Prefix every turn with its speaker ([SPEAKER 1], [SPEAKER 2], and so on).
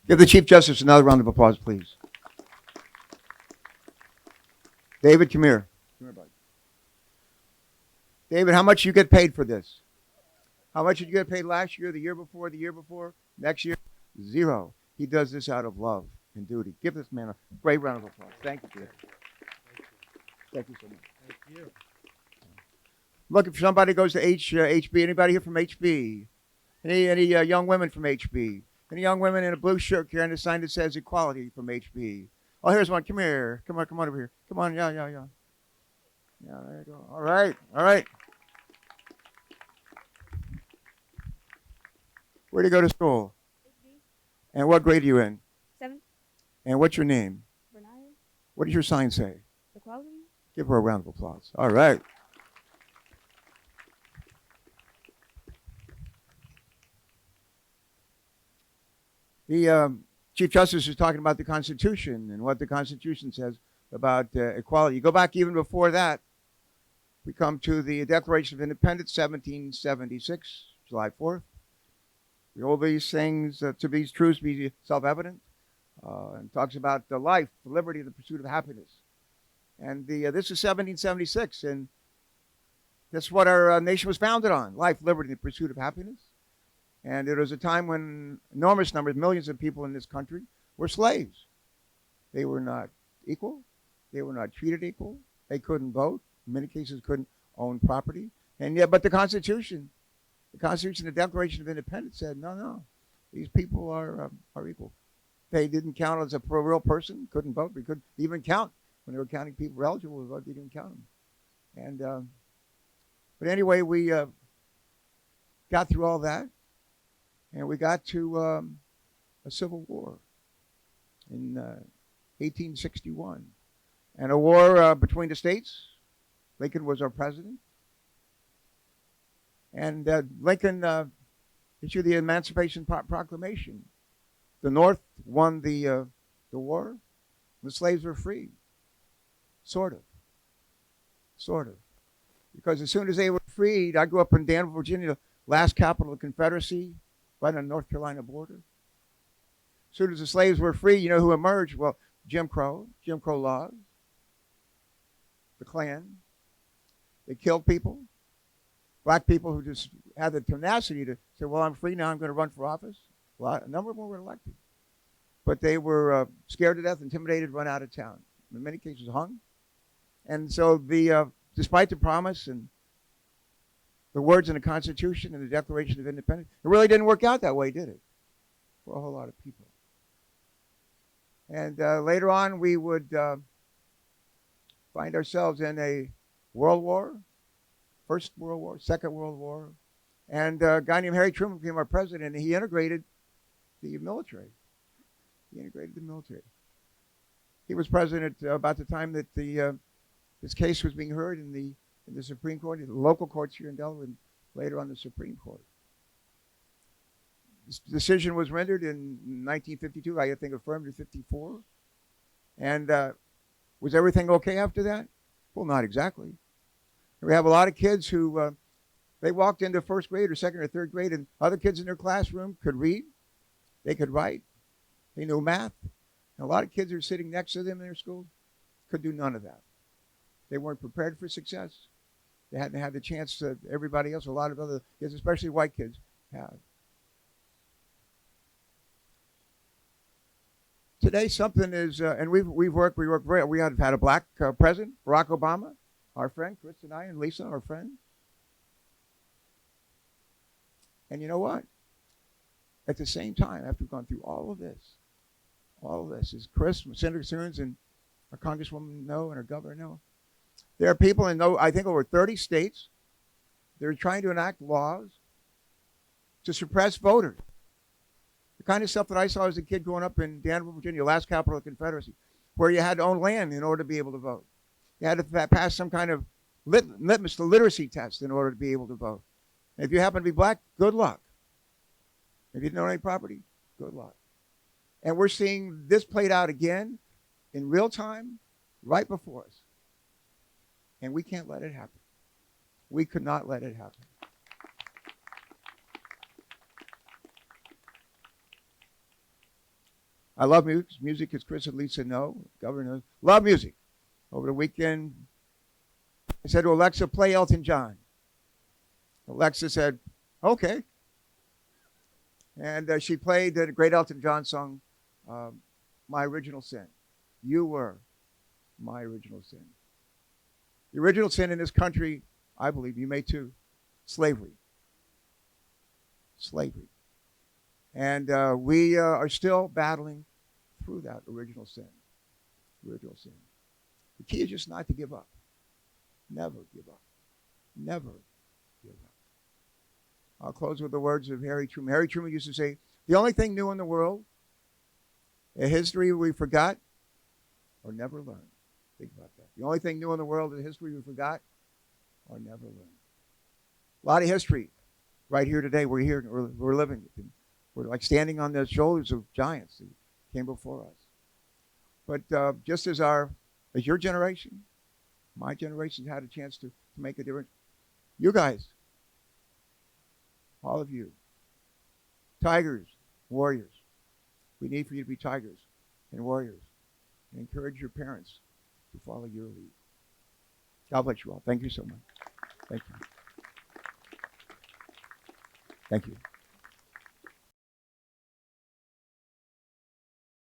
[SPEAKER 1] Give the Chief Justice another round of applause, please. David, come here. Come here, buddy. David, how much you get paid for this? How much did you get paid last year, the year before, next year? Zero. He does this out of love and duty. Give this man a great round of applause. Thank you, David. Thank you so much.
[SPEAKER 2] Thank you.
[SPEAKER 1] Look, if somebody goes to HB, anybody here from HB? Any young women from HB? Any young women in a blue shirt carrying a sign that says equality from HB? Oh, here's one. Come here. Come on over here. Come on. Yeah. Yeah, there you go. All right. Where do you go to school? And what grade are you in?
[SPEAKER 3] 7th.
[SPEAKER 1] And what's your name?
[SPEAKER 3] Bernard.
[SPEAKER 1] What does your sign say?
[SPEAKER 3] Equality.
[SPEAKER 1] Give her a round of applause. All right. The Chief Justice is talking about the Constitution and what the Constitution says about equality. You go back even before that. We come to the Declaration of Independence, 1776, July 4th. All these things, to these truths be self-evident, and talks about the life, the liberty, the pursuit of happiness. And this is 1776, and that's what our nation was founded on: life, liberty, the pursuit of happiness. And it was a time when enormous numbers, millions of people in this country were slaves. They were not equal. They were not treated equal. They couldn't vote. In many cases, couldn't own property. And yet, but the Constitution, the Declaration of Independence said, no, these people are equal. They didn't count as a real person, couldn't vote. They couldn't even count. When they were counting people eligible to vote, they didn't count them. And but anyway, we got through all that, and we got to a civil war in 1861, and a war between the states. Lincoln was our president. And Lincoln issued the Emancipation Proclamation. The North won the war. The slaves were free. Sort of. Because as soon as they were freed, I grew up in Danville, Virginia, the last capital of the Confederacy, right on the North Carolina border. As soon as the slaves were free, you know who emerged? Well, Jim Crow laws, the Klan. They killed people. Black people who just had the tenacity to say, well, I'm free now, I'm going to run for office. Well, a number of them were elected. But they were scared to death, intimidated, run out of town. In many cases, hung. And so despite the promise and the words in the Constitution and the Declaration of Independence, it really didn't work out that way, did it? For a whole lot of people. And later on, we would find ourselves in a World War, First World War, Second World War, and a guy named Harry Truman became our president, and he integrated the military. He was president about the time that this case was being heard in the Supreme Court, in the local courts here in Delaware, and later on the Supreme Court. This decision was rendered in 1952, I think affirmed in 54. And was everything okay after that? Well, not exactly. We have a lot of kids who, they walked into first grade or second or third grade, and other kids in their classroom could read, they could write, they knew math. And a lot of kids who are sitting next to them in their school could do none of that. They weren't prepared for success. They hadn't had the chance that everybody else, a lot of other kids, especially white kids, have. Today, something is, and we have had a black president, Barack Obama, our friend, Chris and I, and Lisa, our friend. And you know what? At the same time, after we've gone through all of this, as Chris, Senator Soons, and our Congresswoman know, and our governor know, there are people in, I think, over 30 states that are trying to enact laws to suppress voters. The kind of stuff that I saw as a kid growing up in Danville, Virginia, last capital of the Confederacy, where you had to own land in order to be able to vote. You had to pass some kind of litmus, the literacy test in order to be able to vote. And if you happen to be black, good luck. If you didn't own any property, good luck. And we're seeing this played out again in real time right before us. And we can't let it happen. We could not let it happen. I love music. Music, as Chris and Lisa know, Governor, love music. Over the weekend, I said to Alexa, play Elton John. Alexa said, okay. And she played the great Elton John song, My Original Sin. You were my original sin. The original sin in this country, I believe, you may too, slavery. Slavery. And we are still battling through that original sin. Original sin. The key is just not to give up. Never give up. Never give up. I'll close with the words of Harry Truman. Harry Truman used to say, the only thing new in the world, a history we forgot or never learned. Think about that. The only thing new in the world is a history we forgot or never learned. A lot of history right here today. We're here. We're living it. We're like standing on the shoulders of giants who came before us. But just as your generation, my generation had a chance to make a difference, you guys, all of you, tigers, warriors, we need for you to be tigers and warriors and encourage your parents to follow your lead. God bless you all. Thank you so much. Thank you. Thank you.